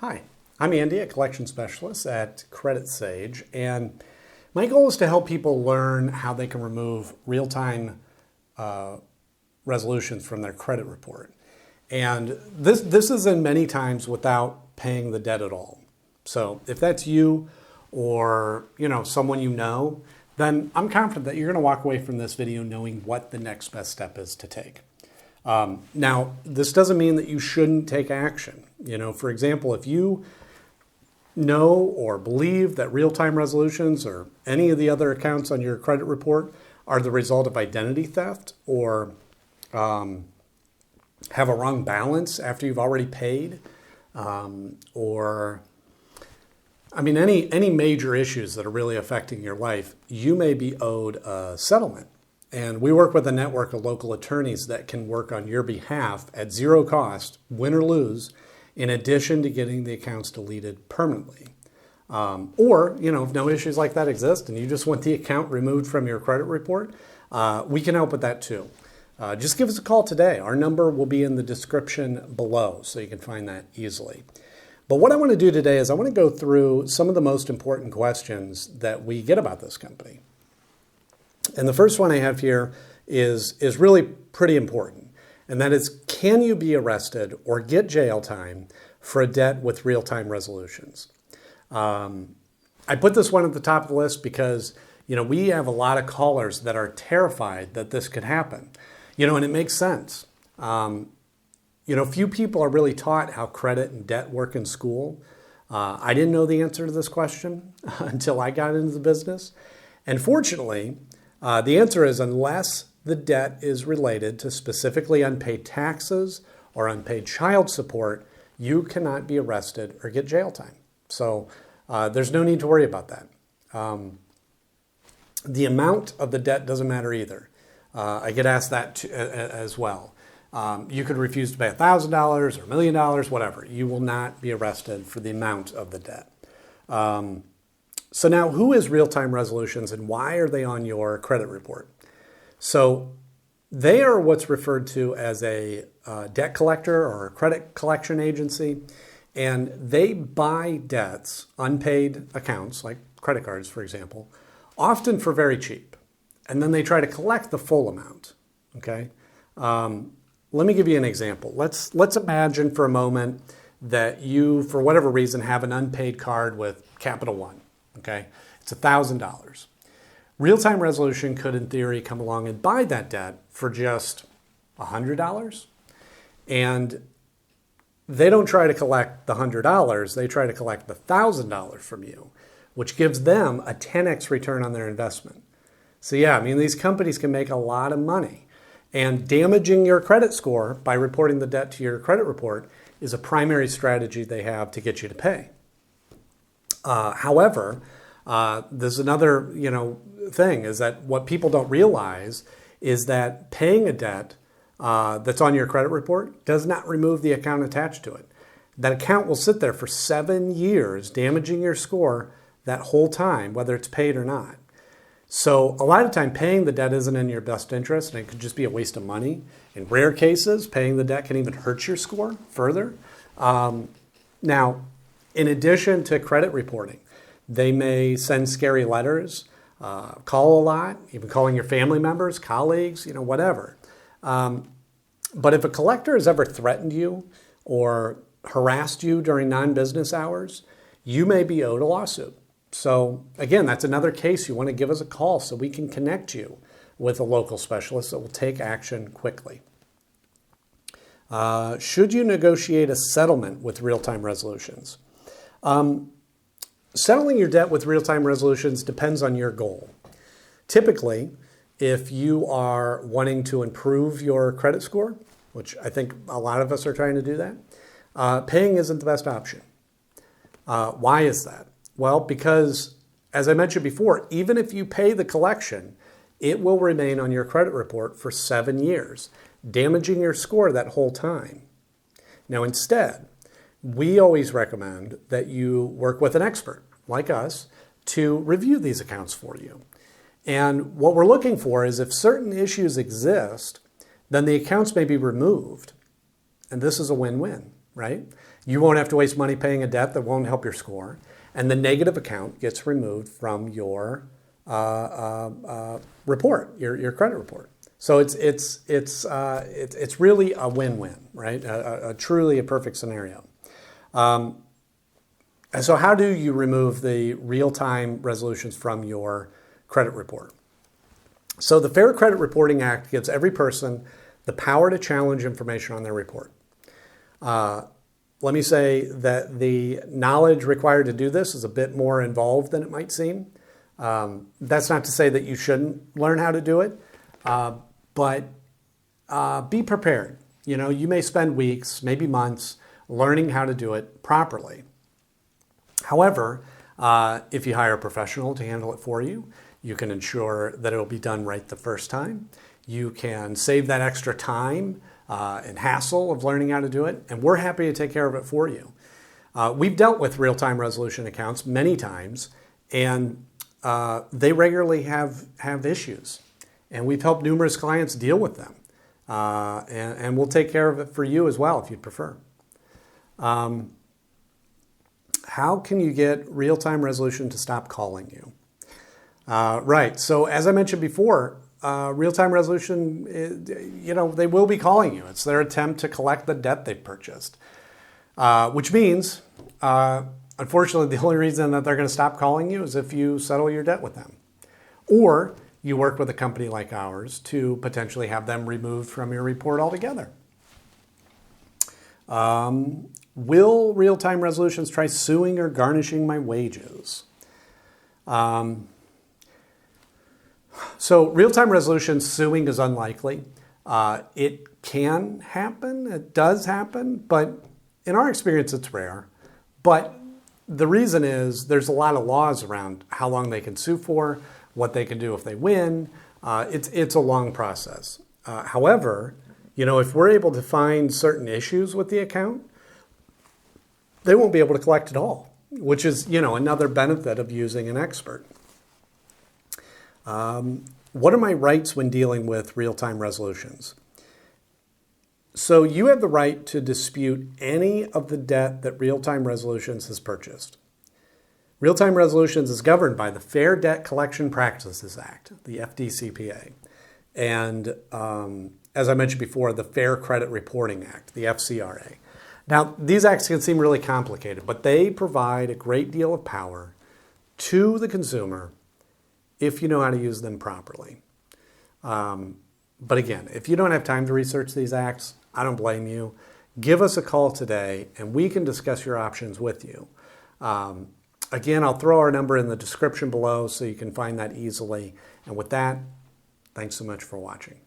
Hi, I'm Andy, a collection specialist at Credit Sage, and my goal is to help people learn how they can remove real-time resolutions from their credit report. And this is in many times without paying the debt at all. So if that's you or someone you know, then I'm confident that you're going to walk away from this video knowing what the next best step is to take. Now, this doesn't mean that you shouldn't take action. For example, if you know or believe that real-time resolutions or any of the other accounts on your credit report are the result of identity theft or have a wrong balance after you've already paid, or any major issues that are really affecting your life, you may be owed a settlement. And we work with a network of local attorneys that can work on your behalf at zero cost, win or lose, in addition to getting the accounts deleted permanently. Or, if no issues like that exist and you just want the account removed from your credit report, we can help with that too. Just give us a call today. Our number will be in the description below, so you can find that easily. But what I want to do today is I want to go through some of the most important questions that we get about this company. And the first one I have here is really pretty important. And that is, can you be arrested or get jail time for a debt with real-time resolutions? I put this one at the top of the list because, we have a lot of callers that are terrified that this could happen. And it makes sense. Few people are really taught how credit and debt work in school. I didn't know the answer to this question until I got into the business. And fortunately, the answer is unless the debt is related to specifically unpaid taxes or unpaid child support, you cannot be arrested or get jail time. So there's no need to worry about that. The amount of the debt doesn't matter either. I get asked that as well. You could refuse to pay $1,000 or $1 million, whatever. You will not be arrested for the amount of the debt. So now, who is real-time resolutions and why are they on your credit report? So they are what's referred to as a debt collector or a credit collection agency, and they buy debts, unpaid accounts, like credit cards, for example, often for very cheap. And then they try to collect the full amount, okay? Let me give you an example. Let's imagine for a moment that you, for whatever reason, have an unpaid card with Capital One. Okay, it's $1,000. Real-time resolution could, in theory, come along and buy that debt for just $100. And they don't try to collect the $100, they try to collect the $1,000 from you, which gives them a 10x return on their investment. So yeah, these companies can make a lot of money. And damaging your credit score by reporting the debt to your credit report is a primary strategy they have to get you to pay. However, there's another, thing is that what people don't realize is that paying a debt that's on your credit report does not remove the account attached to it. That account will sit there for 7 years, damaging your score that whole time, whether it's paid or not. So a lot of time paying the debt isn't in your best interest, and it could just be a waste of money. In rare cases, paying the debt can even hurt your score further. Now, in addition to credit reporting, they may send scary letters, call a lot, even calling your family members, colleagues, whatever. But if a collector has ever threatened you or harassed you during non-business hours, you may be owed a lawsuit. So again, that's another case you want to give us a call so we can connect you with a local specialist that will take action quickly. Should you negotiate a settlement with real-time resolutions? Settling your debt with real-time resolutions depends on your goal. Typically, if you are wanting to improve your credit score, which I think a lot of us are trying to do that, paying isn't the best option. Why is that? Well, because, as I mentioned before, even if you pay the collection, it will remain on your credit report for 7 years, damaging your score that whole time. Now, instead, we always recommend that you work with an expert like us to review these accounts for you. And what we're looking for is if certain issues exist, then the accounts may be removed. And this is a win-win, right? You won't have to waste money paying a debt that won't help your score. And the negative account gets removed from your report, your credit report. So it's really a win-win, right? Truly a perfect scenario. And so how do you remove the real-time resolutions from your credit report? So the Fair Credit Reporting Act gives every person the power to challenge information on their report. Let me say that the knowledge required to do this is a bit more involved than it might seem. That's not to say that you shouldn't learn how to do it, but be prepared. You may spend weeks, maybe months, learning how to do it properly. However, if you hire a professional to handle it for you, you can ensure that it'll be done right the first time. You can save that extra time and hassle of learning how to do it, and we're happy to take care of it for you. We've dealt with real-time resolution accounts many times, and they regularly have issues. And we've helped numerous clients deal with them. And we'll take care of it for you as well if you'd prefer. How can you get real-time resolution to stop calling you? Right, so as I mentioned before, real-time resolution, they will be calling you. It's their attempt to collect the debt they've purchased, which means, unfortunately, the only reason that they're going to stop calling you is if you settle your debt with them. Or you work with a company like ours to potentially have them removed from your report altogether. Will real-time resolutions try suing or garnishing my wages? So real-time resolution suing is unlikely. It can happen, it does happen, but in our experience it's rare. But the reason is there's a lot of laws around how long they can sue for, what they can do if they win. It's a long process. However, if we're able to find certain issues with the account, they won't be able to collect at all, which is, another benefit of using an expert. What are my rights when dealing with real-time resolutions? So you have the right to dispute any of the debt that Real-Time Resolutions has purchased. Real-Time Resolutions is governed by the Fair Debt Collection Practices Act, the FDCPA, and as I mentioned before, the Fair Credit Reporting Act, the FCRA. Now, these acts can seem really complicated, but they provide a great deal of power to the consumer if you know how to use them properly. But again, if you don't have time to research these acts, I don't blame you. Give us a call today and we can discuss your options with you. Again, I'll throw our number in the description below so you can find that easily. And with that, thanks so much for watching.